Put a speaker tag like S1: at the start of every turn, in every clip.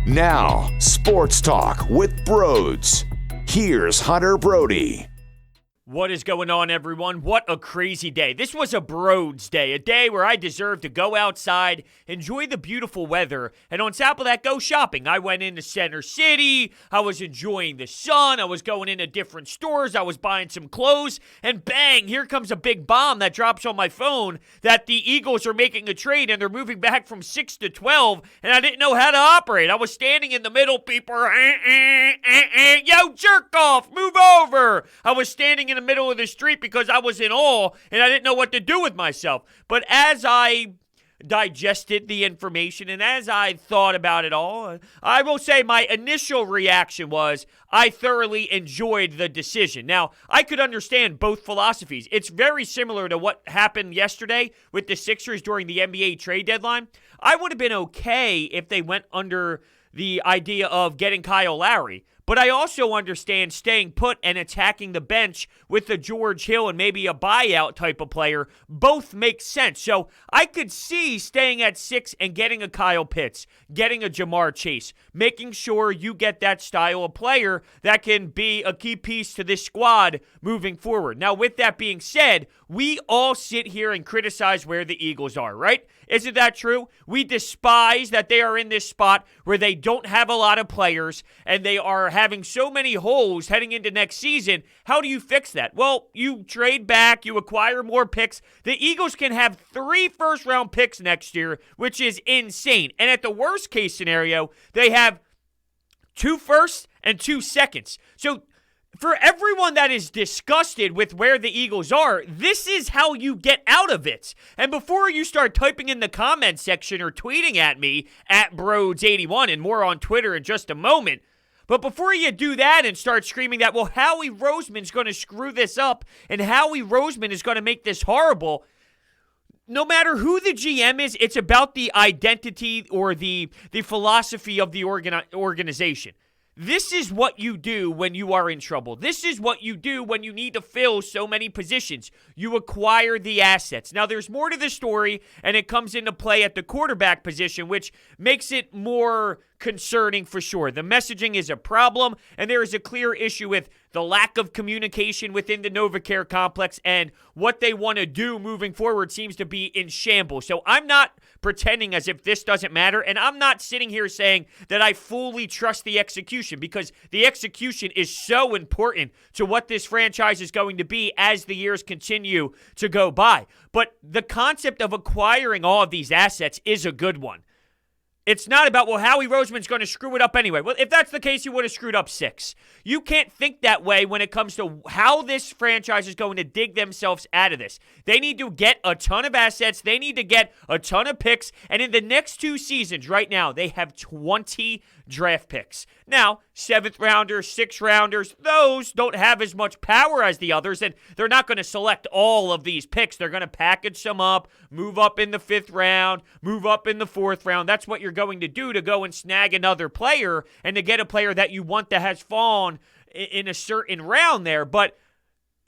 S1: Now, Sports Talk with Brodes. Here's Hunter Brody.
S2: What is going on, everyone? What a crazy day. This was a Brodes day, a day where I deserved to go outside, enjoy the beautiful weather, and on top of that, go shopping. I went into Center City, I was enjoying the sun, I was going into different stores, I was buying some clothes, and bang, here comes a big bomb that drops on my phone that the Eagles are making a trade and they're moving back from 6 to 12, and I didn't know how to operate. I was standing in the middle, people, yo, jerk off, move over. I was standing in the middle of the street because I was in awe and I didn't know what to do with myself. But as I digested the information and as I thought about it all, I will say my initial reaction was I thoroughly enjoyed the decision. Now, I could understand both philosophies. It's very similar to what happened yesterday with the Sixers during the NBA trade deadline. I would have been okay if they went under the idea of getting Kyle Lowry. But I also understand staying put and attacking the bench with the George Hill and maybe a buyout type of player. Both make sense. So I could see staying at 6 and getting a Kyle Pitts, getting a Jamar Chase, making sure you get that style of player that can be a key piece to this squad moving forward. Now, with that being said, we all sit here and criticize where the Eagles are, right? Isn't that true? We despise that they are in this spot where they don't have a lot of players and they are having so many holes heading into next season. How do you fix that? Well, you trade back, you acquire more picks. The Eagles can have 3 first-round picks next year, which is insane. And at the worst-case scenario, they have 2 firsts and 2 seconds. So for everyone that is disgusted with where the Eagles are, this is how you get out of it. And before you start typing in the comment section or tweeting at me, at Brodes81, and more on Twitter in just a moment, but before you do that and start screaming that, well, Howie Roseman's going to screw this up and Howie Roseman is going to make this horrible, no matter who the GM is, it's about the identity or the philosophy of the organization. This is what you do when you are in trouble. This is what you do when you need to fill so many positions. You acquire the assets. Now, there's more to the story, and it comes into play at the quarterback position, which makes it more concerning for sure. The messaging is a problem, and there is a clear issue with the lack of communication within the NovaCare complex, and what they want to do moving forward seems to be in shambles. So I'm not pretending as if this doesn't matter, and I'm not sitting here saying that I fully trust the execution, because the execution is so important to what this franchise is going to be as the years continue to go by. But the concept of acquiring all of these assets is a good one. It's not about, well, Howie Roseman's going to screw it up anyway. Well, if that's the case, he would have screwed up 6. You can't think that way when it comes to how this franchise is going to dig themselves out of this. They need to get a ton of assets. They need to get a ton of picks. And in the next 2 seasons right now, they have 20 draft picks. Now, 7th rounders, 6th rounders, those don't have as much power as the others, and they're not going to select all of these picks. They're going to package some up, move up in the 5th round, move up in the 4th round. That's what you're going to do to go and snag another player and to get a player that you want that has fallen in a certain round there. But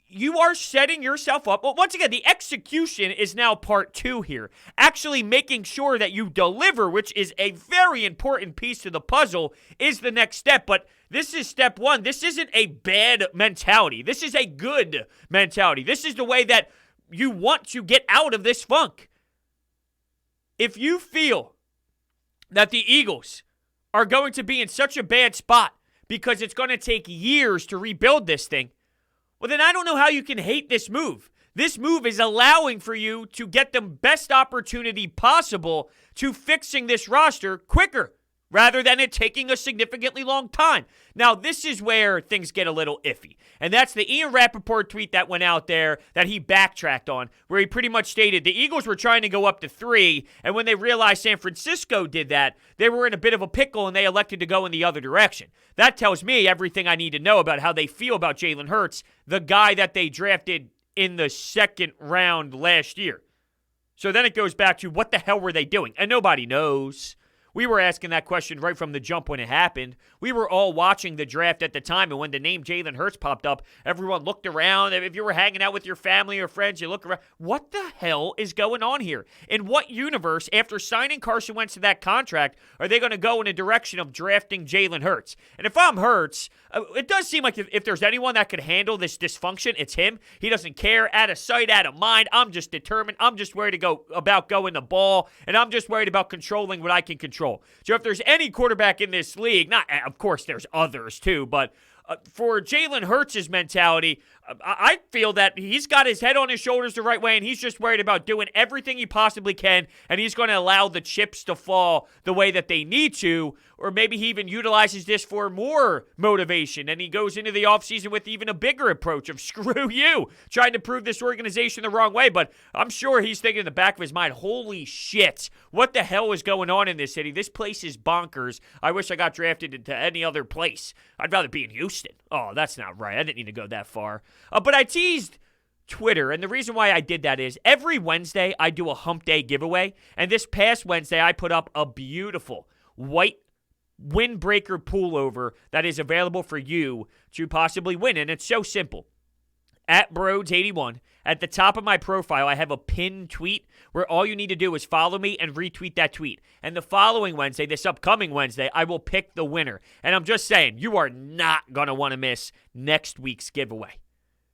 S2: you are setting yourself up. Well, once again, the execution is now part 2 here. Actually making sure that you deliver, which is a very important piece to the puzzle, is the next step. But this is step 1. This isn't a bad mentality. This is a good mentality. This is the way that you want to get out of this funk. If you feel that the Eagles are going to be in such a bad spot because it's going to take years to rebuild this thing, well, then I don't know how you can hate this move. This move is allowing for you to get the best opportunity possible to fixing this roster quicker rather than it taking a significantly long time. Now, this is where things get a little iffy. And that's the Ian Rappaport tweet that went out there that he backtracked on, where he pretty much stated the Eagles were trying to go up to 3, and when they realized San Francisco did that, they were in a bit of a pickle and they elected to go in the other direction. That tells me everything I need to know about how they feel about Jalen Hurts, the guy that they drafted in the 2nd round last year. So then it goes back to what the hell were they doing? And nobody knows. We were asking that question right from the jump when it happened. We were all watching the draft at the time, and when the name Jalen Hurts popped up, everyone looked around. If you were hanging out with your family or friends, you look around. What the hell is going on here? In what universe, after signing Carson Wentz to that contract, are they going to go in a direction of drafting Jalen Hurts? And if I'm Hurts, it does seem like if there's anyone that could handle this dysfunction, it's him. He doesn't care. Out of sight, out of mind. I'm just determined. I'm just worried about going the ball, and I'm just worried about controlling what I can control. So if there's any quarterback in this league, of course there's others too, but for Jalen Hurts' mentality, I feel that he's got his head on his shoulders the right way, and he's just worried about doing everything he possibly can, and he's going to allow the chips to fall the way that they need to, or maybe he even utilizes this for more motivation, and he goes into the offseason with even a bigger approach of screw you, trying to prove this organization the wrong way. But I'm sure he's thinking in the back of his mind, holy shit, what the hell is going on in this city? This place is bonkers. I wish I got drafted into any other place. I'd rather be in Houston. Oh, that's not right. I didn't need to go that far. But I teased Twitter, and the reason why I did that is every Wednesday I do a hump day giveaway, and this past Wednesday I put up a beautiful white windbreaker pullover that is available for you to possibly win, and it's so simple. At Brodes81, at the top of my profile, I have a pinned tweet where all you need to do is follow me and retweet that tweet. And the following Wednesday, this upcoming Wednesday, I will pick the winner. And I'm just saying, you are not going to want to miss next week's giveaway.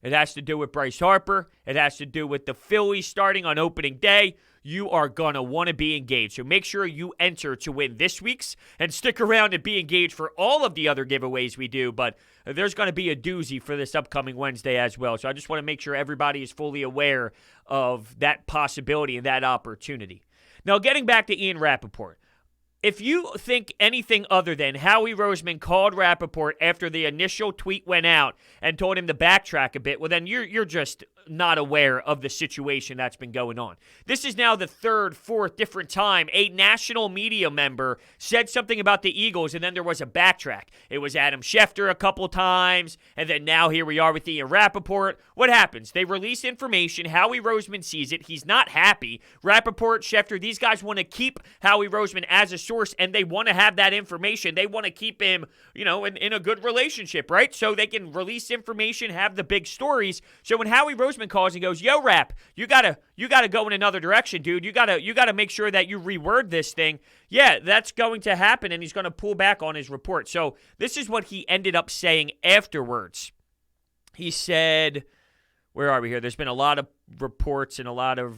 S2: It has to do with Bryce Harper. It has to do with the Phillies starting on opening day. You are going to want to be engaged. So make sure you enter to win this week's and stick around and be engaged for all of the other giveaways we do. But there's going to be a doozy for this upcoming Wednesday as well. So I just want to make sure everybody is fully aware of that possibility and that opportunity. Now, getting back to Ian Rappaport. If you think anything other than Howie Roseman called Rappaport after the initial tweet went out and told him to backtrack a bit, well, then you're just not aware of the situation that's been going on. This is now the third, fourth different time a national media member said something about the Eagles, and then there was a backtrack. It was Adam Schefter a couple times, and then now here we are with Ian Rappaport. What happens? They release information. Howie Roseman sees it. He's not happy. Rappaport, Schefter, these guys want to keep Howie Roseman as a source, and they want to have that information. They want to keep him, in a good relationship, right? So they can release information, have the big stories. So when Howie Roseman calls and goes, "Yo, Rap, you gotta go in another direction, dude. You gotta make sure that you reword this thing." Yeah, that's going to happen, and he's going to pull back on his report. So this is what he ended up saying afterwards. He said, where are we here? There's been a lot of reports and a lot of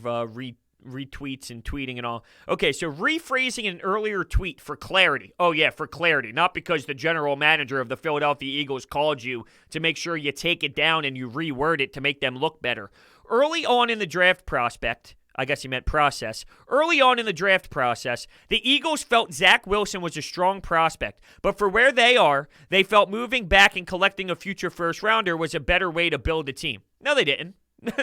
S2: retweets and tweeting and all. Okay, so rephrasing an earlier tweet for clarity. Oh, yeah, for clarity. Not because the general manager of the Philadelphia Eagles called you to make sure you take it down and you reword it to make them look better. Early on in the draft prospect, I guess he meant process. Early on in the draft process, the Eagles felt Zach Wilson was a strong prospect, but for where they are, they felt moving back and collecting a future first-rounder was a better way to build a team. No, they didn't.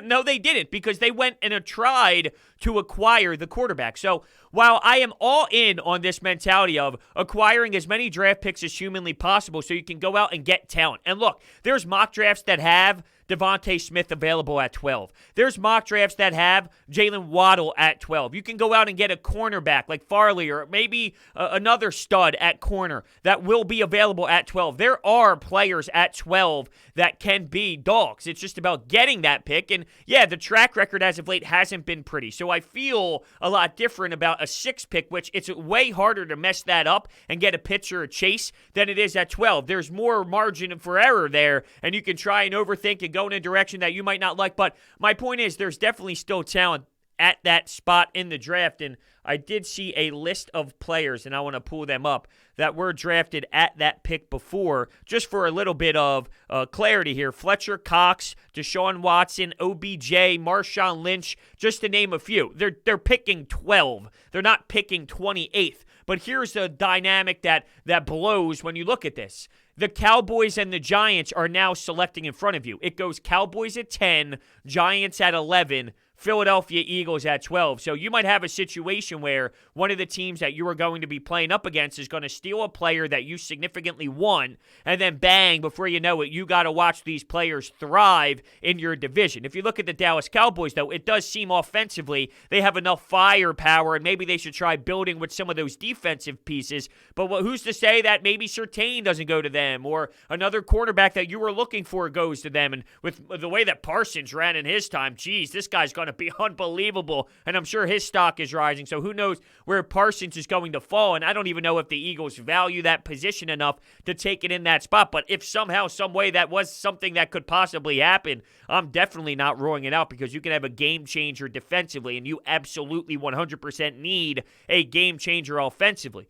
S2: No, they didn't, because they went and tried to acquire the quarterback. So while I am all in on this mentality of acquiring as many draft picks as humanly possible so you can go out and get talent. And look, there's mock drafts that have Devontae Smith available at 12. There's mock drafts that have Jalen Waddle at 12. You can go out and get a cornerback like Farley or maybe another stud at corner that will be available at 12. There are players at 12 that can be dogs. It's just about getting that pick. And yeah, the track record as of late hasn't been pretty. So I feel a lot different about a 6 pick, which it's way harder to mess that up and get a pitcher or chase than it is at 12. There's more margin for error there, and you can try and overthink and go in a direction that you might not like. But my point is, there's definitely still talent at that spot in the draft, and I did see a list of players, and I want to pull them up, that were drafted at that pick before, just for a little bit of clarity here. Fletcher Cox, Deshaun Watson, OBJ, Marshawn Lynch, just to name a few. They're picking 12. They're not picking 28th. But here's the dynamic that blows when you look at this. The Cowboys and the Giants are now selecting in front of you. It goes Cowboys at 10, Giants at 11, Philadelphia Eagles at 12. So you might have a situation where one of the teams that you are going to be playing up against is going to steal a player that you significantly won, and then bang, before you know it, you got to watch these players thrive in your division. If you look at the Dallas Cowboys, though, it does seem offensively they have enough firepower, and maybe they should try building with some of those defensive pieces. But who's to say that maybe Surtain doesn't go to them, or another quarterback that you were looking for goes to them? And with the way that Parsons ran in his time, geez, this guy's going to be unbelievable, and I'm sure his stock is rising. So who knows where Parsons is going to fall, and I don't even know if the Eagles value that position enough to take it in that spot. But if somehow, some way that was something that could possibly happen, I'm definitely not ruling it out, because you can have a game changer defensively, and you absolutely 100% need a game changer offensively.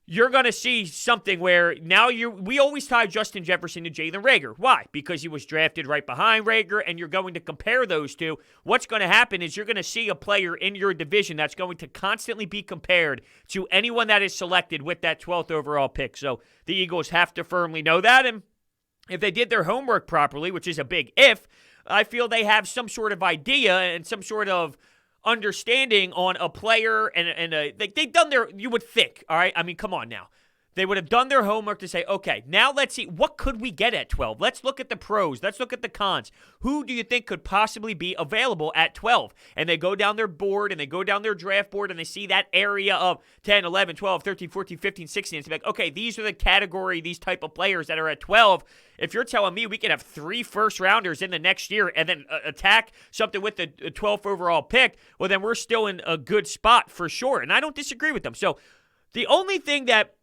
S2: You're going to see something where now we always tie Justin Jefferson to Jalen Reagor. Why? Because he was drafted right behind Reagor, and you're going to compare those two. What's going to happen is you're going to see a player in your division that's going to constantly be compared to anyone that is selected with that 12th overall pick. So the Eagles have to firmly know that, and if they did their homework properly, which is a big if, I feel they have some sort of idea and some sort of understanding on a player, and they've done their, you would think, all right? I mean, come on now. They would have done their homework to say, okay, now let's see, what could we get at 12? Let's look at the pros. Let's look at the cons. Who do you think could possibly be available at 12? And they go down their board, and they go down their draft board, and they see that area of 10, 11, 12, 13, 14, 15, 16. It's like, okay, these are the category, these type of players that are at 12. If you're telling me we can have 3 first-rounders in the next year and then attack something with the 12th overall pick, well, then we're still in a good spot for sure. And I don't disagree with them. So the only thing that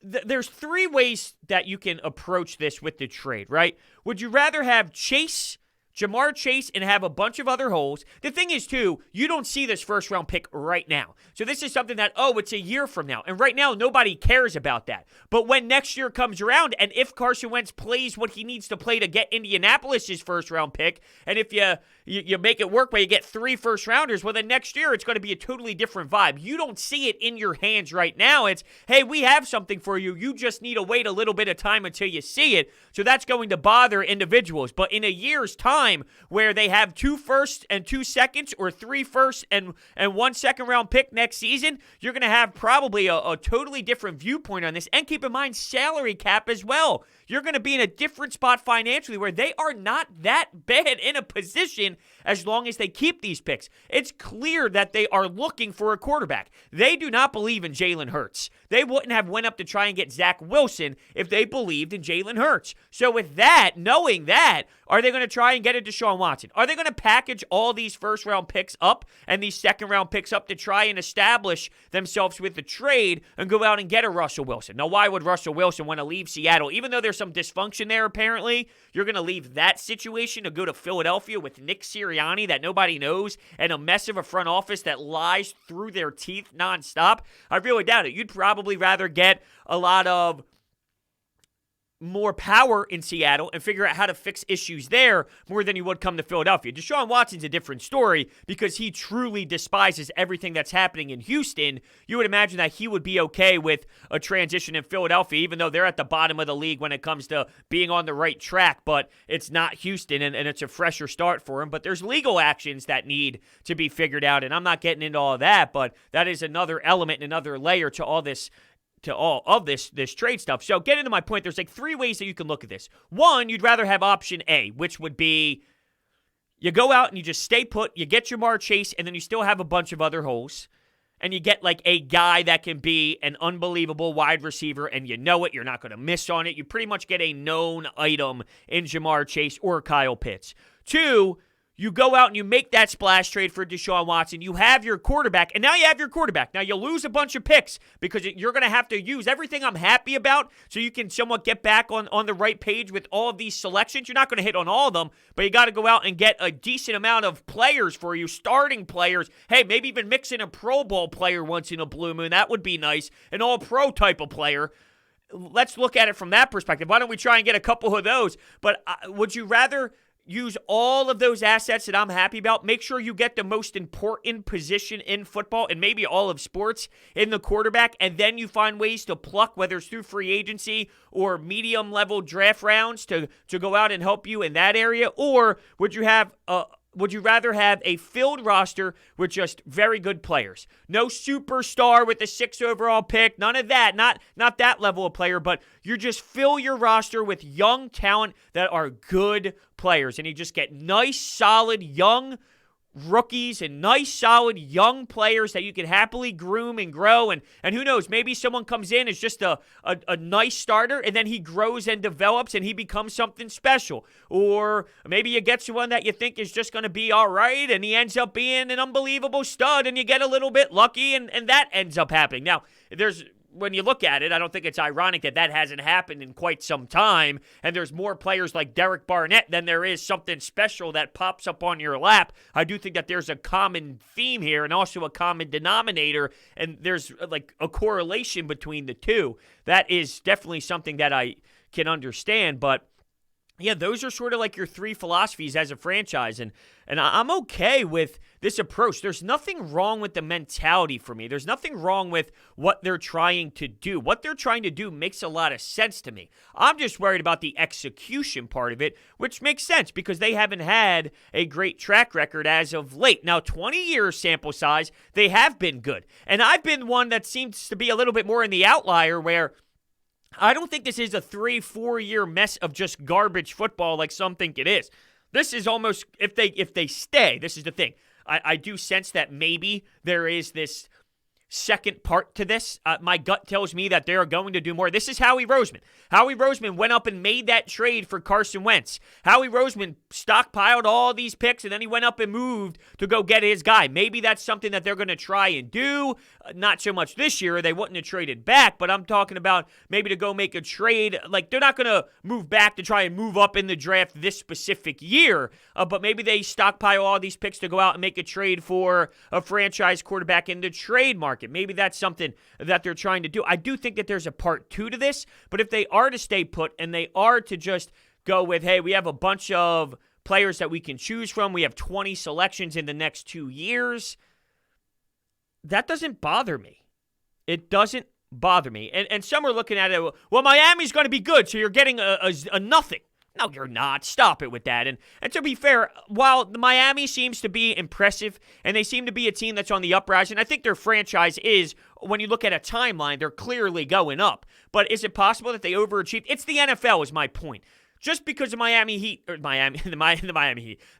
S2: there's 3 ways that you can approach this with the trade, right? Would you rather have Jamar Chase, and have a bunch of other holes? The thing is, too, you don't see this first-round pick right now. So this is something that, it's a year from now. And right now, nobody cares about that. But when next year comes around, and if Carson Wentz plays what he needs to play to get Indianapolis' first-round pick, and if you make it work where you get 3 first-rounders, well, then next year it's going to be a totally different vibe. You don't see it in your hands right now. It's, hey, we have something for you. You just need to wait a little bit of time until you see it. So that's going to bother individuals. But in a year's time, where they have 2 firsts and 2 seconds, or 3 firsts and 1 second-round pick next season, you're going to have probably a totally different viewpoint on this. And keep in mind, salary cap as well. You're going to be in a different spot financially, where they are not that bad in a position as long as they keep these picks. It's clear that they are looking for a quarterback. They do not believe in Jalen Hurts. They wouldn't have went up to try and get Zach Wilson if they believed in Jalen Hurts. So with that, knowing that, are they going to try and get a Deshaun Watson? Are they going to package all these first-round picks up and these second-round picks up to try and establish themselves with the trade and go out and get a Russell Wilson? Now, why would Russell Wilson want to leave Seattle? Even though there's some dysfunction there, apparently, you're going to leave that situation to go to Philadelphia with Nick Sirianni that nobody knows, and a mess of a front office that lies through their teeth nonstop? I really doubt it. You'd probably rather get a lot of more power in Seattle and figure out how to fix issues there more than you would come to Philadelphia. Deshaun Watson's a different story, because he truly despises everything that's happening in Houston. You would imagine that he would be okay with a transition in Philadelphia, even though they're at the bottom of the league when it comes to being on the right track, but it's not Houston, and it's a fresher start for him. But there's legal actions that need to be figured out, and I'm not getting into all of that, but that is another element, another layer to all this this trade stuff. So getting to my point, there's like 3 ways that you can look at this. One, you'd rather have option A, which would be you go out and you just stay put, you get Jamar Chase, and then you still have a bunch of other holes, and you get like a guy that can be an unbelievable wide receiver, and you know it, you're not going to miss on it. You pretty much get a known item in Jamar Chase or Kyle Pitts. 2, you go out and you make that splash trade for Deshaun Watson. You have your quarterback, and now you have your quarterback. Now you lose a bunch of picks because you're going to have to use everything I'm happy about so you can somewhat get back on the right page with all of these selections. You're not going to hit on all of them, but you got to go out and get a decent amount of players for you, starting players. Hey, maybe even mix in a Pro Bowl player once in a blue moon. That would be nice. An all-pro type of player. Let's look at it from that perspective. Why don't we try and get a couple of those? But would you rather use all of those assets that I'm happy about? Make sure you get the most important position in football and maybe all of sports in the quarterback, and then you find ways to pluck, whether it's through free agency or medium-level draft rounds to go out and help you in that area? Or would you have would you rather have a filled roster with just very good players? No superstar with a 6th overall pick, none of that. Not that level of player, but you just fill your roster with young talent that are good players. And you just get nice, solid, young rookies and nice, solid, young players that you can happily groom and grow. And who knows, maybe someone comes in as just a nice starter, and then he grows and develops and he becomes something special. Or maybe you get someone that you think is just going to be all right, and he ends up being an unbelievable stud, and you get a little bit lucky, and that ends up happening. Now, when you look at it, I don't think it's ironic that hasn't happened in quite some time, and there's more players like Derek Barnett than there is something special that pops up on your lap. I do think that there's a common theme here and also a common denominator, and there's like a correlation between the two. That is definitely something that I can understand, but yeah, those are sort of like your three philosophies as a franchise, and I'm okay with this approach. There's nothing wrong with the mentality for me. There's nothing wrong with what they're trying to do. What they're trying to do makes a lot of sense to me. I'm just worried about the execution part of it, which makes sense because they haven't had a great track record as of late. Now, 20-year sample size, they have been good, and I've been one that seems to be a little bit more in the outlier where I don't think this is a 3-4 year mess of just garbage football like some think it is. This is almost, if they stay, this is the thing. I do sense that maybe there is this second part to this. My gut tells me that they're going to do more. This is Howie Roseman. Howie Roseman went up and made that trade for Carson Wentz. Howie Roseman stockpiled all these picks, and then he went up and moved to go get his guy. Maybe that's something that they're going to try and do. Not so much this year. They wouldn't have traded back, but I'm talking about maybe to go make a trade. Like, they're not going to move back to try and move up in the draft this specific year, but maybe they stockpile all these picks to go out and make a trade for a franchise quarterback in the trade market. Maybe that's something that they're trying to do. I do think that there's a part two to this, but if they are to stay put and they are to just go with, hey, we have a bunch of players that we can choose from, we have 20 selections in the next 2 years, that doesn't bother me. It doesn't bother me. And some are looking at it, well, Miami's going to be good, so you're getting a nothing. No, you're not. Stop it with that. And to be fair, while the Miami seems to be impressive and they seem to be a team that's on the uprise, and I think their franchise is, when you look at a timeline, they're clearly going up. But is it possible that they overachieved? It's the NFL is my point. Just because the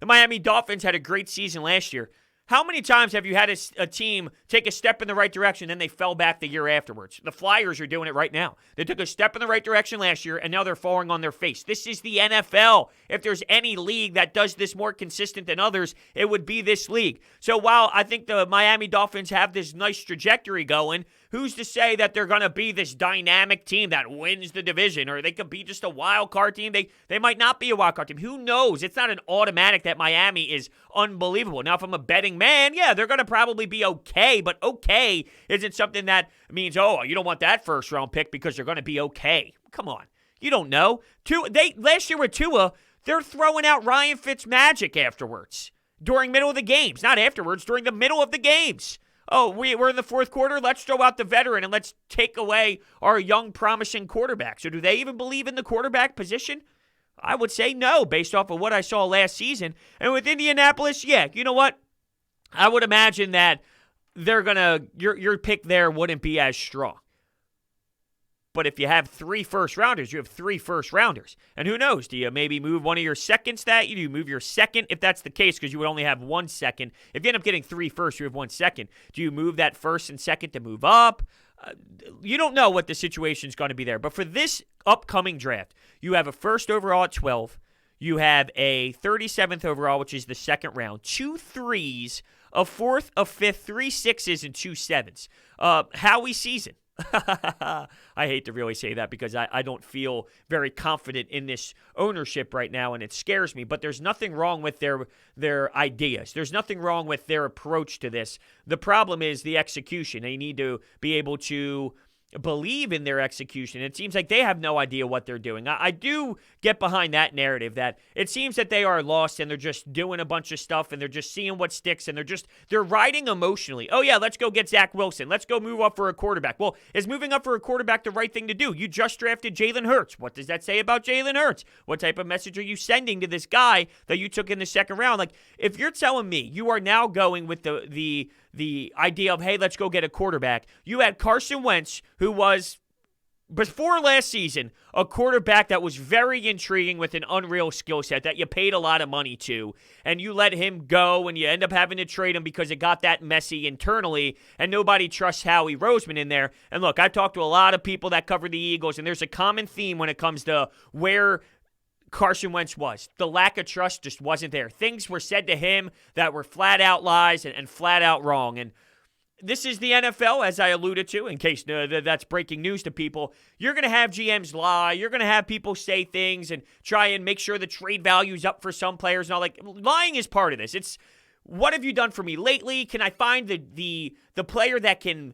S2: the Miami Dolphins had a great season last year, how many times have you had a team take a step in the right direction, then they fell back the year afterwards? The Flyers are doing it right now. They took a step in the right direction last year, and now they're falling on their face. This is the NFL. If there's any league that does this more consistent than others, it would be this league. So while I think the Miami Dolphins have this nice trajectory going, who's to say that they're going to be this dynamic team that wins the division, or they could be just a wild card team? They might not be a wild card team. Who knows? It's not an automatic that Miami is unbelievable. Now, if I'm a betting man, yeah, they're going to probably be okay, but okay isn't something that means, oh, you don't want that first round pick because they're going to be okay. Come on. You don't know. Last year with Tua, they're throwing out Ryan Fitzmagic afterwards. During middle of the games. Not afterwards, during the middle of the games. Oh, we're in the fourth quarter, let's throw out the veteran and let's take away our young, promising quarterback. So do they even believe in the quarterback position? I would say no, based off of what I saw last season. And with Indianapolis, yeah, you know what? I would imagine that they're going to, your pick there wouldn't be as strong. But if you have 3 first-rounders, you have 3 first-rounders. And who knows? Do you maybe move one of your seconds that you do? Move your second, if that's the case, because you would only have 1 second. If you end up getting 3 firsts, you have 1 second. Do you move that first and second to move up? You don't know what the situation is going to be there. But for this upcoming draft, you have a first overall at 12. You have a 37th overall, which is the second round. 2 3s, a 4th, a 5th, 3 6s, and 2 7s. Howie season. I hate to really say that because I don't feel very confident in this ownership right now, and it scares me. But there's nothing wrong with their ideas. There's nothing wrong with their approach to this. The problem is the execution. They need to be able to believe in their execution. It seems like they have no idea what they're doing. I do get behind that narrative that it seems that they are lost and they're just doing a bunch of stuff and they're just seeing what sticks and they're riding emotionally. Oh yeah, let's go get Zach Wilson. Let's go move up for a quarterback. Well, is moving up for a quarterback the right thing to do? You just drafted Jalen Hurts. What does that say about Jalen Hurts? What type of message are you sending to this guy that you took in the second round? Like, if you're telling me you are now going with the idea of, hey, let's go get a quarterback. You had Carson Wentz, who was, before last season, a quarterback that was very intriguing with an unreal skill set that you paid a lot of money to, and you let him go, and you end up having to trade him because it got that messy internally, and nobody trusts Howie Roseman in there. And look, I've talked to a lot of people that cover the Eagles, and there's a common theme when it comes to where Carson Wentz was. The lack of trust just wasn't there. Things were said to him that were flat out lies and flat out wrong. And this is the NFL, as I alluded to, in case that's breaking news to people. You're going to have GMs lie. You're going to have people say things and try and make sure the trade value is up for some players and all. Like, lying is part of this. It's, what have you done for me lately? Can I find the player that can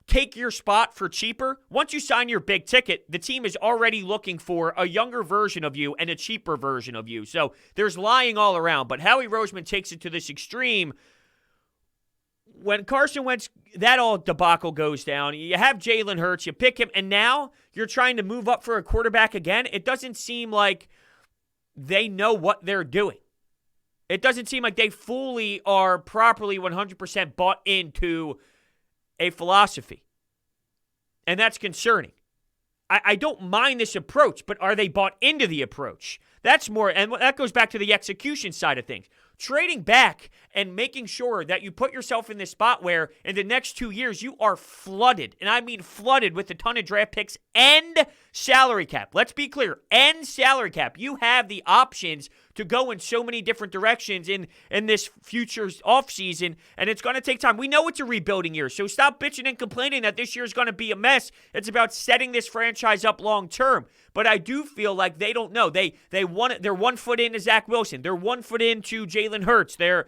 S2: take your spot for cheaper? Once you sign your big ticket, the team is already looking for a younger version of you and a cheaper version of you. So there's lying all around. But Howie Roseman takes it to this extreme. When Carson Wentz, that all debacle goes down, you have Jalen Hurts, you pick him, and now you're trying to move up for a quarterback again. It doesn't seem like they know what they're doing. It doesn't seem like they fully are properly 100% bought into a philosophy. And that's concerning. I don't mind this approach, but are they bought into the approach? That's more, and that goes back to the execution side of things. Trading back and making sure that you put yourself in this spot where in the next 2 years you are flooded, and I mean flooded with a ton of draft picks and salary cap. Let's be clear, and salary cap. You have the options to go in so many different directions in this future offseason, and it's going to take time. We know it's a rebuilding year, so stop bitching and complaining that this year is going to be a mess. It's about setting this franchise up long term. But I do feel like they don't know. They're 1 foot into Zach Wilson. They're 1 foot into Jalen Hurts. They're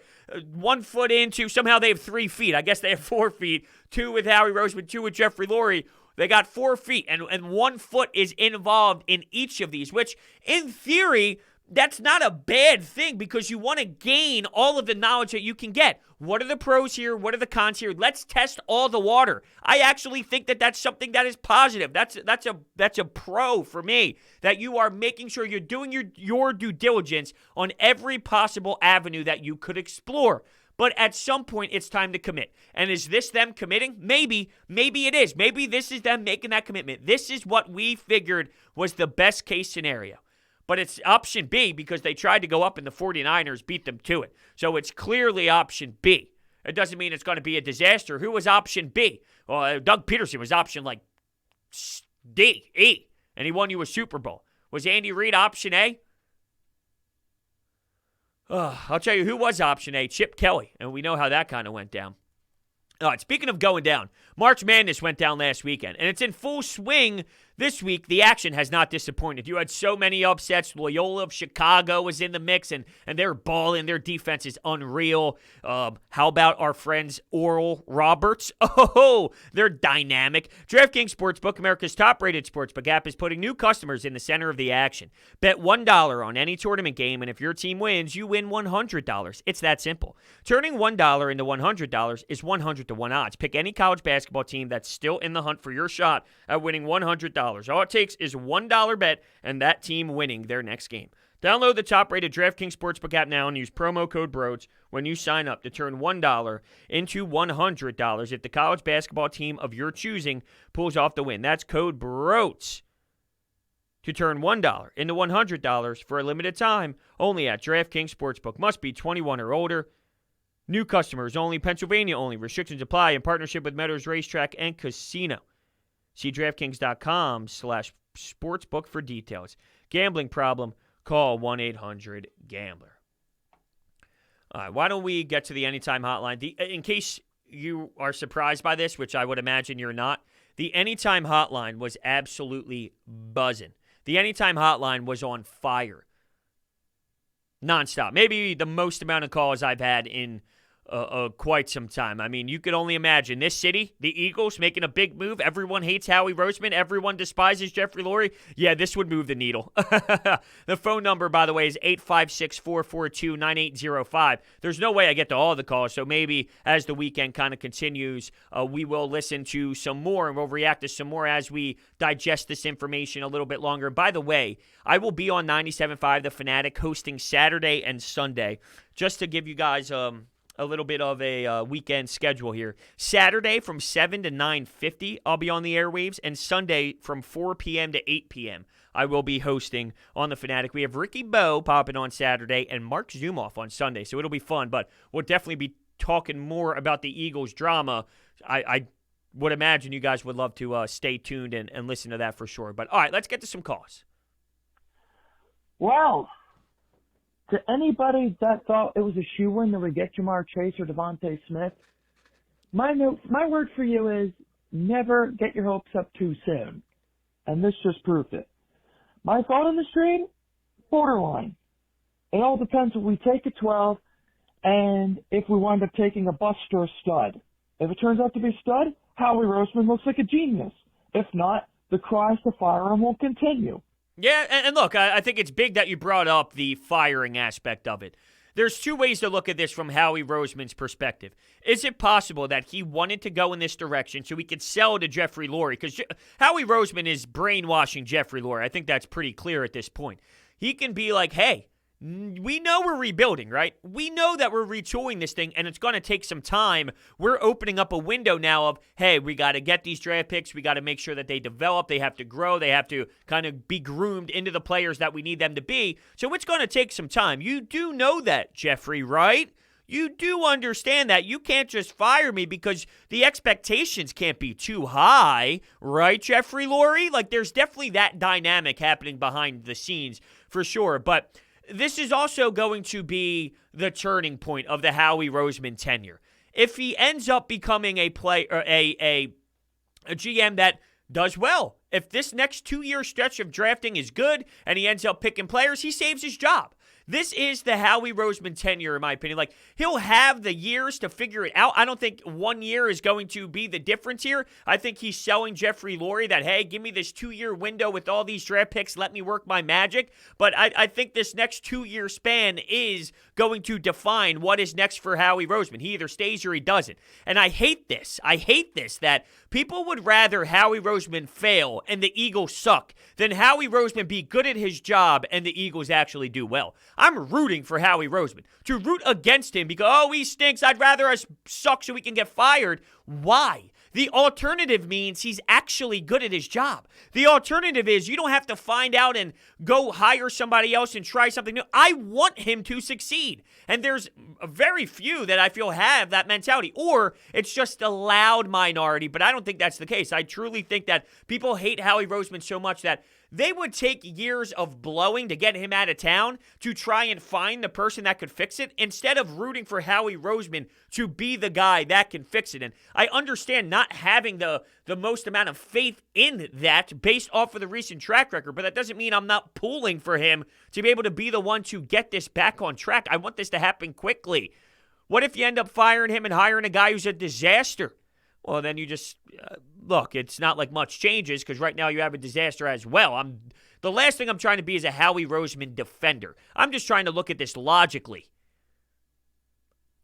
S2: 1 foot into, somehow they have 3 feet. I guess they have 4 feet. 2 with Howie Roseman, 2 with Jeffrey Lurie. They got 4 feet, and 1 foot is involved in each of these, which in theory, that's not a bad thing because you want to gain all of the knowledge that you can get. What are the pros here? What are the cons here? Let's test all the water. I actually think that that's something that is positive. That's a pro for me, that you are making sure you're doing your due diligence on every possible avenue that you could explore. But at some point, it's time to commit. And is this them committing? Maybe. Maybe it is. Maybe this is them making that commitment. This is what we figured was the best case scenario. But it's option B because they tried to go up and the 49ers beat them to it. So it's clearly option B. It doesn't mean it's going to be a disaster. Who was option B? Well, Doug Peterson was option like D, E, and he won you a Super Bowl. Was Andy Reid option A? I'll tell you who was option A, Chip Kelly, and we know how that kind of went down. All right, speaking of going down, March Madness went down last weekend, and it's in full swing this week. The action has not disappointed. You had so many upsets. Loyola of Chicago was in the mix, and they're balling. Their defense is unreal. How about our friends Oral Roberts? Oh, they're dynamic. DraftKings Sportsbook, America's top-rated sportsbook app, is putting new customers in the center of the action. Bet $1 on any tournament game, and if your team wins, you win $100. It's that simple. Turning $1 into $100 is 100 to 1 odds. Pick any college basketball team that's still in the hunt for your shot at winning $100. All it takes is $1 bet and that team winning their next game. Download the top-rated DraftKings Sportsbook app now and use promo code Brodes when you sign up to turn $1 into $100 if the college basketball team of your choosing pulls off the win. That's code Brodes to turn $1 into $100 for a limited time only at DraftKings Sportsbook. Must be 21 or older. New customers only. Pennsylvania only. Restrictions apply in partnership with Meadows Racetrack and Casino. See DraftKings.com/sportsbook for details. Gambling problem? Call 1-800-GAMBLER. All right, why don't we get to the Anytime Hotline? In case you are surprised by this, which I would imagine you're not, the Anytime Hotline was absolutely buzzing. The Anytime Hotline was on fire. Nonstop. Maybe the most amount of calls I've had in quite some time. I mean, you could only imagine this city, the Eagles, making a big move. Everyone hates Howie Roseman. Everyone despises Jeffrey Lurie. Yeah, this would move the needle. The phone number, by the way, is 856-442-9805. There's no way I get to all the calls, so maybe as the weekend kind of continues, we will listen to some more and we'll react to some more as we digest this information a little bit longer. By the way, I will be on 97.5 The Fanatic hosting Saturday and Sunday, just to give you guys a little bit of a weekend schedule here. Saturday from 7 to 9:50, I'll be on the airwaves, and Sunday from 4 p.m. to 8 p.m., I will be hosting on The Fanatic. We have Ricky Bowe popping on Saturday and Mark Zumoff on Sunday, so it'll be fun, but we'll definitely be talking more about the Eagles drama. I would imagine you guys would love to stay tuned and listen to that for sure. But all right, let's get to some calls.
S3: Well, to anybody that thought it was a shoo-in that would get Jamar Chase or Devontae Smith, my word for you is never get your hopes up too soon. And this just proved it. My thought on the trade, borderline. It all depends if we take a 12 and if we wind up taking a bust or a stud. If it turns out to be a stud, Howie Roseman looks like a genius. If not, the cries to fire him will continue.
S2: Yeah, and look, I think it's big that you brought up the firing aspect of it. There's two ways to look at this from Howie Roseman's perspective. Is it possible that he wanted to go in this direction so he could sell to Jeffrey Lurie? Because Howie Roseman is brainwashing Jeffrey Lurie. I think that's pretty clear at this point. He can be like, hey, we know we're rebuilding, right? We know that we're retooling this thing, and it's going to take some time. We're opening up a window now of, hey, we got to get these draft picks. We got to make sure that they develop. They have to grow. They have to kind of be groomed into the players that we need them to be. So it's going to take some time. You do know that, Jeffrey, right? You do understand that. You can't just fire me because the expectations can't be too high, right, Jeffrey Lurie? Like, there's definitely that dynamic happening behind the scenes for sure, but this is also going to be the turning point of the Howie Roseman tenure. If he ends up becoming a GM that does well, if this next 2-year stretch of drafting is good and he ends up picking players, he saves his job. This is the Howie Roseman tenure, in my opinion. Like, he'll have the years to figure it out. I don't think 1 year is going to be the difference here. I think he's selling Jeffrey Lurie that, hey, give me this 2-year window with all these draft picks. Let me work my magic. But I think this next 2-year span is going to define what is next for Howie Roseman. He either stays or he doesn't. And I hate this. That people would rather Howie Roseman fail and the Eagles suck than Howie Roseman be good at his job and the Eagles actually do well. I'm rooting for Howie Roseman. To root against him because, oh, he stinks, I'd rather us suck so we can get fired. Why? The alternative means he's actually good at his job. The alternative is you don't have to find out and go hire somebody else and try something new. I want him to succeed. And there's very few that I feel have that mentality. Or it's just a loud minority, but I don't think that's the case. I truly think that people hate Howie Roseman so much that they would take years of blowing to get him out of town to try and find the person that could fix it instead of rooting for Howie Roseman to be the guy that can fix it. And I understand not having the most amount of faith in that based off of the recent track record, but that doesn't mean I'm not pulling for him to be able to be the one to get this back on track. I want this to happen quickly. What if you end up firing him and hiring a guy who's a disaster? Well, then you just, look, it's not like much changes because right now you have a disaster as well. The last thing I'm trying to be is a Howie Roseman defender. I'm just trying to look at this logically.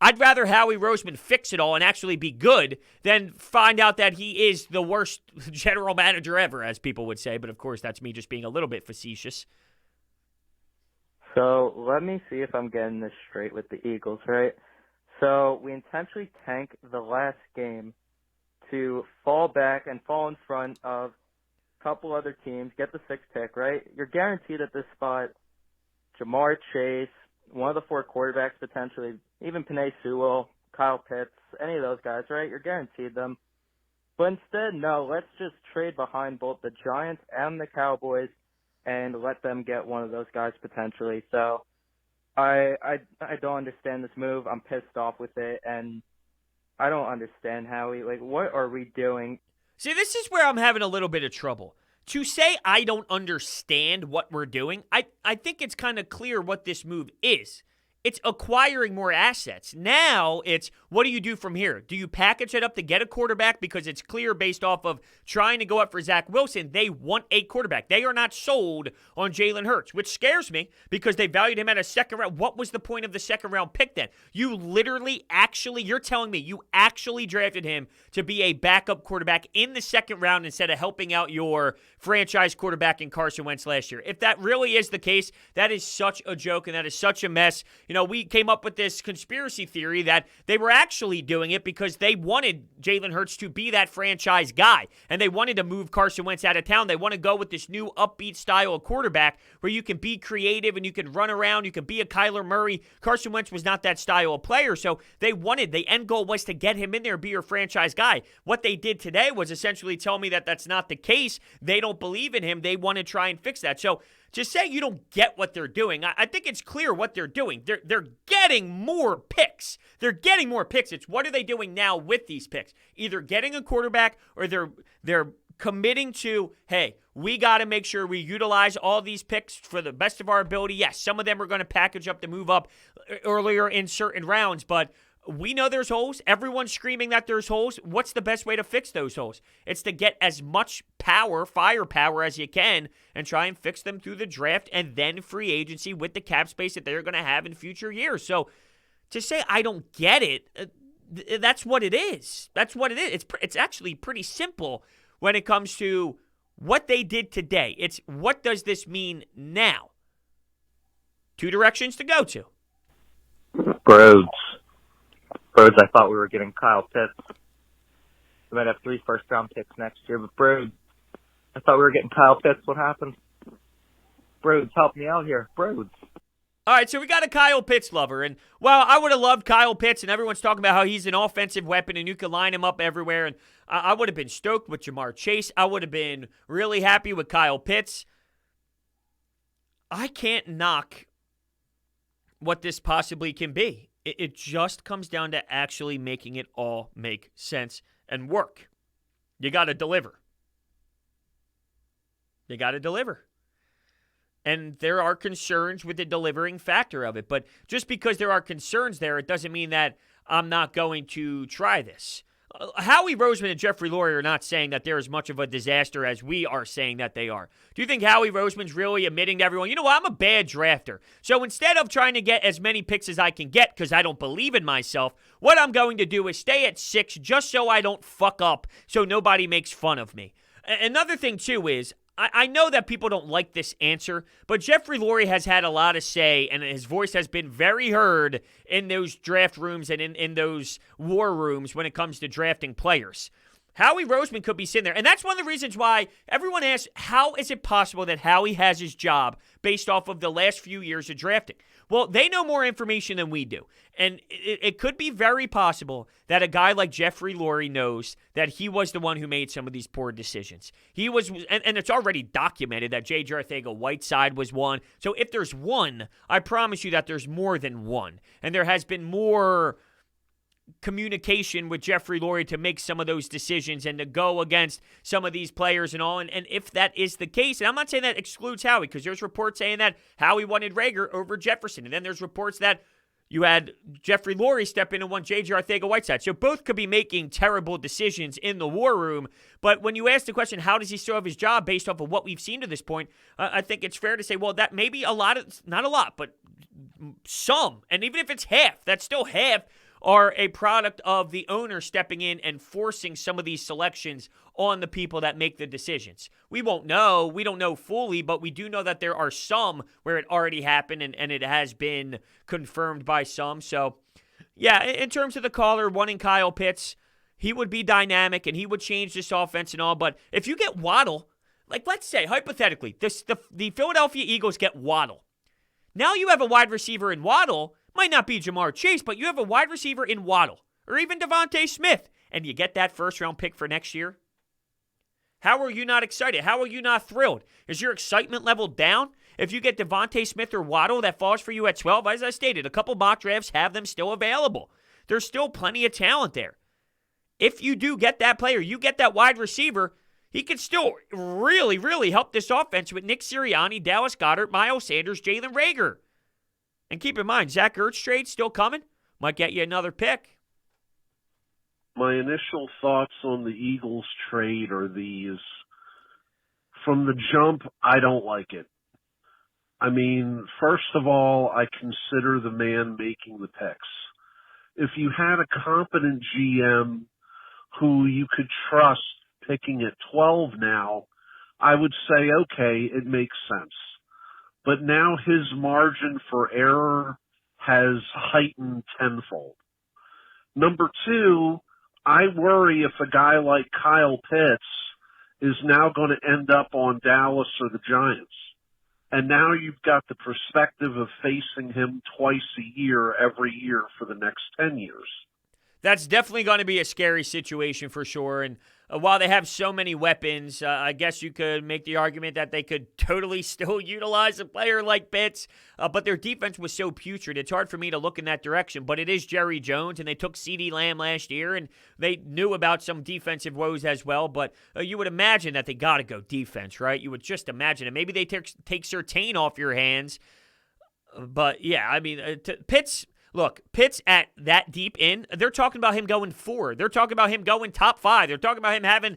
S2: I'd rather Howie Roseman fix it all and actually be good than find out that he is the worst general manager ever, as people would say. But, of course, that's me just being a little bit facetious.
S4: So let me see if I'm getting this straight with the Eagles, right? So we intentionally tank the last game to fall back and fall in front of a couple other teams, get the 6th pick, right? You're guaranteed at this spot Jamar Chase, one of the 4 quarterbacks potentially, even Penei Sewell, Kyle Pitts, any of those guys, right? You're guaranteed them. But instead, no, let's just trade behind both the Giants and the Cowboys and let them get one of those guys potentially. So I don't understand this move. I'm pissed off with it, and I don't understand what are we doing?
S2: See, this is where I'm having a little bit of trouble. To say I don't understand what we're doing, I think it's kind of clear what this move is. It's acquiring more assets. Now it's, what do you do from here? Do you package it up to get a quarterback? Because it's clear based off of trying to go up for Zach Wilson, they want a quarterback. They are not sold on Jalen Hurts, which scares me because they valued him at a second round. What was the point of the second round pick then? You literally you're telling me you actually drafted him to be a backup quarterback in the second round instead of helping out your franchise quarterback in Carson Wentz last year. If that really is the case, that is such a joke and that is such a mess. We came up with this conspiracy theory that they were actually doing it because they wanted Jalen Hurts to be that franchise guy, and they wanted to move Carson Wentz out of town. They want to go with this new upbeat style of quarterback where you can be creative and you can run around, you can be a Kyler Murray. Carson Wentz was not that style of player, so the end goal was to get him in there and be your franchise guy. What they did today was essentially tell me that that's not the case. They don't believe in him. They want to try and fix that. So to say you don't get what they're doing, I think it's clear what they're doing. They're getting more picks. They're getting more picks. It's what are they doing now with these picks? Either getting a quarterback or they're committing to, hey, we got to make sure we utilize all these picks for the best of our ability. Yes, some of them are going to package up to move up earlier in certain rounds, but we know there's holes. Everyone's screaming that there's holes. What's the best way to fix those holes? It's to get as much firepower as you can and try and fix them through the draft and then free agency with the cap space that they're going to have in future years. So to say I don't get it, that's what it is. That's what it is. It's actually pretty simple when it comes to what they did today. It's what does this mean now? Two directions to go to.
S4: Brodes, I thought we were getting Kyle Pitts. We might have 3 first-round picks next year, but Brodes, I thought we were getting Kyle Pitts. What happened? Brodes, help me out here. Brodes.
S2: All right, so we got a Kyle Pitts lover, and well, I would have loved Kyle Pitts, and everyone's talking about how he's an offensive weapon, and you can line him up everywhere, and I would have been stoked with Jamar Chase. I would have been really happy with Kyle Pitts. I can't knock what this possibly can be. It just comes down to actually making it all make sense and work. You got to deliver. You got to deliver. And there are concerns with the delivering factor of it. But just because there are concerns there, it doesn't mean that I'm not going to try this. Howie Roseman and Jeffrey Lurie are not saying that they're as much of a disaster as we are saying that they are. Do you think Howie Roseman's really admitting to everyone, you know what, I'm a bad drafter. So instead of trying to get as many picks as I can get because I don't believe in myself, what I'm going to do is stay at 6 just so I don't fuck up so nobody makes fun of me. Another thing, too, is I know that people don't like this answer, but Jeffrey Lurie has had a lot to say, and his voice has been very heard in those draft rooms and in those war rooms when it comes to drafting players. Howie Roseman could be sitting there, and that's one of the reasons why everyone asks, how is it possible that Howie has his job based off of the last few years of drafting? Well, they know more information than we do, and it could be very possible that a guy like Jeffrey Lurie knows that he was the one who made some of these poor decisions. He was, and it's already documented that J.J. Arcega-Whiteside was one. So if there's one, I promise you that there's more than one, and there has been more communication with Jeffrey Lurie to make some of those decisions and to go against some of these players and all. And if that is the case, and I'm not saying that excludes Howie, because there's reports saying that Howie wanted Rager over Jefferson. And then there's reports that you had Jeffrey Lurie step in and want J.J. Arcega-Whiteside. So both could be making terrible decisions in the war room. But when you ask the question, how does he still have his job based off of what we've seen to this point, I think it's fair to say, well, that maybe a lot of, not a lot, but some. And even if it's half, that's still half are a product of the owner stepping in and forcing some of these selections on the people that make the decisions. We won't know. We don't know fully, but we do know that there are some where it already happened and it has been confirmed by some. So, yeah, in terms of the caller wanting Kyle Pitts, he would be dynamic and he would change this offense and all. But if you get Waddle, like let's say, hypothetically, the Philadelphia Eagles get Waddle. Now you have a wide receiver in Waddle. Might not be Jamar Chase, but you have a wide receiver in Waddle or even Devontae Smith, and you get that first-round pick for next year. How are you not excited? How are you not thrilled? Is your excitement level down? If you get Devontae Smith or Waddle, that falls for you at 12. As I stated, a couple mock drafts have them still available. There's still plenty of talent there. If you do get that player, you get that wide receiver, he could still really, really help this offense with Nick Sirianni, Dallas Goedert, Miles Sanders, Jalen Reagor. And keep in mind, Zach Ertz trade still coming. Might get you another pick.
S5: My initial thoughts on the Eagles trade are these. From the jump, I don't like it. I mean, first of all, I consider the man making the picks. If you had a competent GM who you could trust picking at 12 now, I would say, okay, it makes sense. But now his margin for error has heightened tenfold. Number two, I worry if a guy like Kyle Pitts is now going to end up on Dallas or the Giants. And now you've got the perspective of facing him twice a year, every year for the next 10 years.
S2: That's definitely going to be a scary situation for sure. And while they have so many weapons, I guess you could make the argument that they could totally still utilize a player like Pitts. But their defense was so putrid, it's hard for me to look in that direction. But it is Jerry Jones, and they took CeeDee Lamb last year, and they knew about some defensive woes as well. But you would imagine that they got to go defense, right? You would just imagine it. Maybe they take Surtain off your hands. But, yeah, I mean, Pitts... Look, Pitts at that deep in, they're talking about him going 4. They're talking about him going top 5. They're talking about him having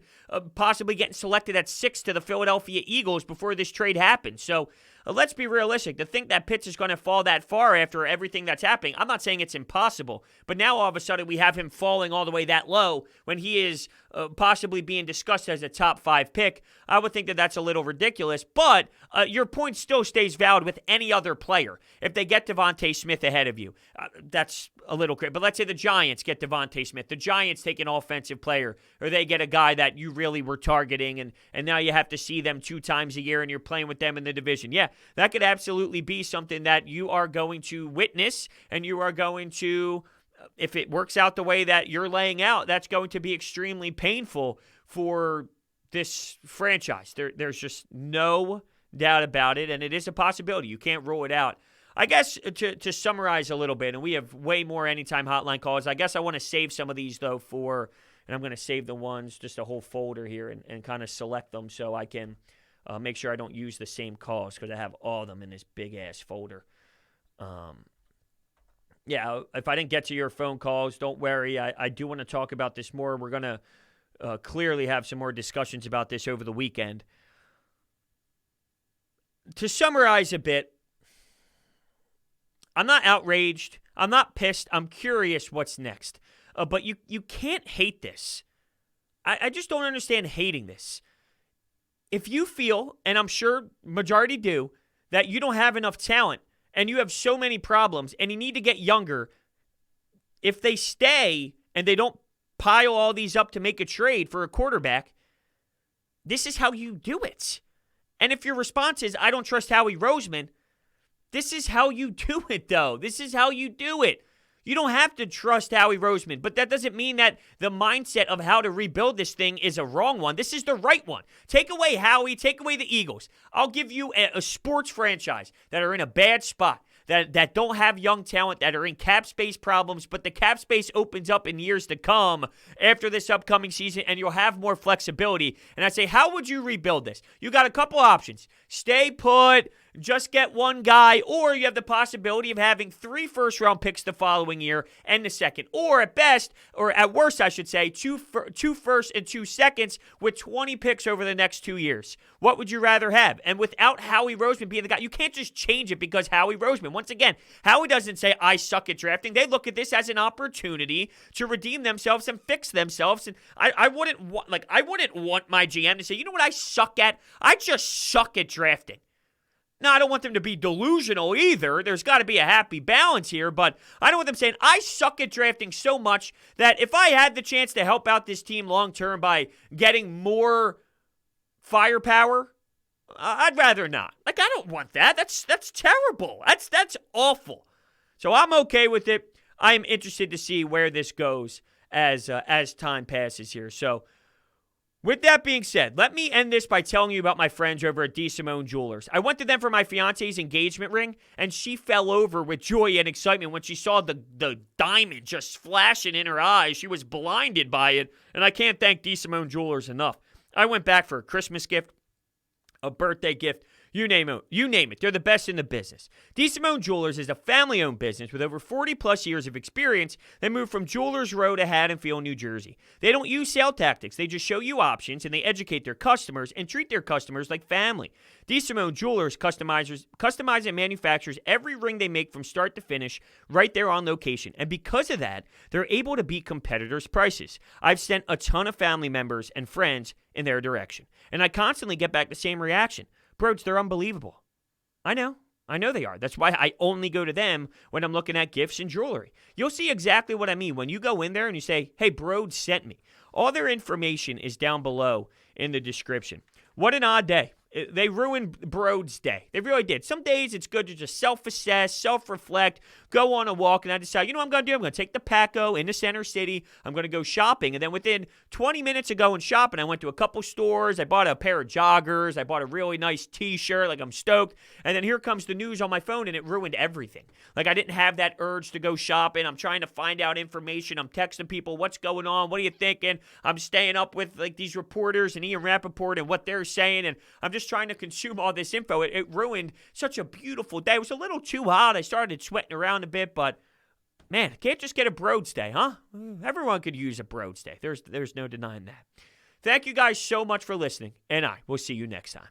S2: possibly getting selected at 6 to the Philadelphia Eagles before this trade happened. So let's be realistic. To think that Pitts is going to fall that far after everything that's happening, I'm not saying it's impossible. But now all of a sudden we have him falling all the way that low when he is possibly being discussed as a top 5 pick. I would think that that's a little ridiculous. But your point still stays valid with any other player. If they get Devontae Smith ahead of you, that's a little crazy. But let's say the Giants get Devontae Smith. The Giants take an offensive player, or they get a guy that you really were targeting, and now you have to see them 2 times a year and you're playing with them in the division. Yeah, that could absolutely be something that you are going to witness, and you are going to, if it works out the way that you're laying out, that's going to be extremely painful for this franchise. There's just no doubt about it, and it is a possibility. You can't rule it out. I guess to summarize a little bit, and we have way more Anytime Hotline calls, I guess I want to save some of these, though, and I'm going to save the ones, just a whole folder here, and kind of select them so I can make sure I don't use the same calls because I have all of them in this big-ass folder. Yeah, if I didn't get to your phone calls, don't worry. I do want to talk about this more. We're going to clearly have some more discussions about this over the weekend. To summarize a bit, I'm not outraged. I'm not pissed. I'm curious what's next. But you can't hate this. I just don't understand hating this. If you feel, and I'm sure majority do, that you don't have enough talent and you have so many problems and you need to get younger, if they stay and they don't pile all these up to make a trade for a quarterback, this is how you do it. And if your response is, I don't trust Howie Roseman, this is how you do it, though. This is how you do it. You don't have to trust Howie Roseman, but that doesn't mean that the mindset of how to rebuild this thing is a wrong one. This is the right one. Take away Howie, take away the Eagles. I'll give you a sports franchise that are in a bad spot, that don't have young talent, that are in cap space problems, but the cap space opens up in years to come after this upcoming season, and you'll have more flexibility. And I say, how would you rebuild this? You got a couple options. Stay put, just get one guy, or you have the possibility of having 3 first-round picks the following year and the second. Or at best, or at worst, I should say, 2 firsts and 2 seconds with 20 picks over the next 2 years. What would you rather have? And without Howie Roseman being the guy, you can't just change it because Howie Roseman. Once again, Howie doesn't say, I suck at drafting. They look at this as an opportunity to redeem themselves and fix themselves. And I wouldn't want my GM to say, you know what I suck at? I just suck at drafting. Now, I don't want them to be delusional either. There's got to be a happy balance here, but I don't want them saying, I suck at drafting so much that if I had the chance to help out this team long-term by getting more firepower, I'd rather not. Like, I don't want that. That's terrible. That's awful. So I'm okay with it. I'm interested to see where this goes as time passes here. So with that being said, let me end this by telling you about my friends over at DeSimone Jewelers. I went to them for my fiance's engagement ring, and she fell over with joy and excitement when she saw the diamond just flashing in her eyes. She was blinded by it, and I can't thank DeSimone Jewelers enough. I went back for a Christmas gift, a birthday gift. You name it. They're the best in the business. DeSimone Jewelers is a family-owned business with over 40-plus years of experience that moved from Jewelers Row to Haddonfield, New Jersey. They don't use sale tactics. They just show you options, and they educate their customers and treat their customers like family. DeSimone Jewelers customizes and manufactures every ring they make from start to finish right there on location. And because of that, they're able to beat competitors' prices. I've sent a ton of family members and friends in their direction, and I constantly get back the same reaction. Brodes, they're unbelievable. I know they are. That's why I only go to them when I'm looking at gifts and jewelry. You'll see exactly what I mean when you go in there and you say, hey, Brodes sent me. All their information is down below in the description. What an odd day. They ruined Brodes' day. They really did. Some days it's good to just self-assess, self-reflect, go on a walk, and I decide, you know what I'm going to do? I'm going to take the Paco into Center City. I'm going to go shopping. And then within 20 minutes of going shopping, I went to a couple stores. I bought a pair of joggers. I bought a really nice T-shirt. Like, I'm stoked. And then here comes the news on my phone, and it ruined everything. Like, I didn't have that urge to go shopping. I'm trying to find out information. I'm texting people, what's going on? What are you thinking? I'm staying up with, like, these reporters and Ian Rappaport and what they're saying, and I'm just trying to consume all this info. It ruined such a beautiful day. It was a little too hot. I started sweating around a bit, but man, can't just get a Brodes day, huh? Everyone could use a Brodes day. There's no denying that. Thank you guys so much for listening, and I will see you next time.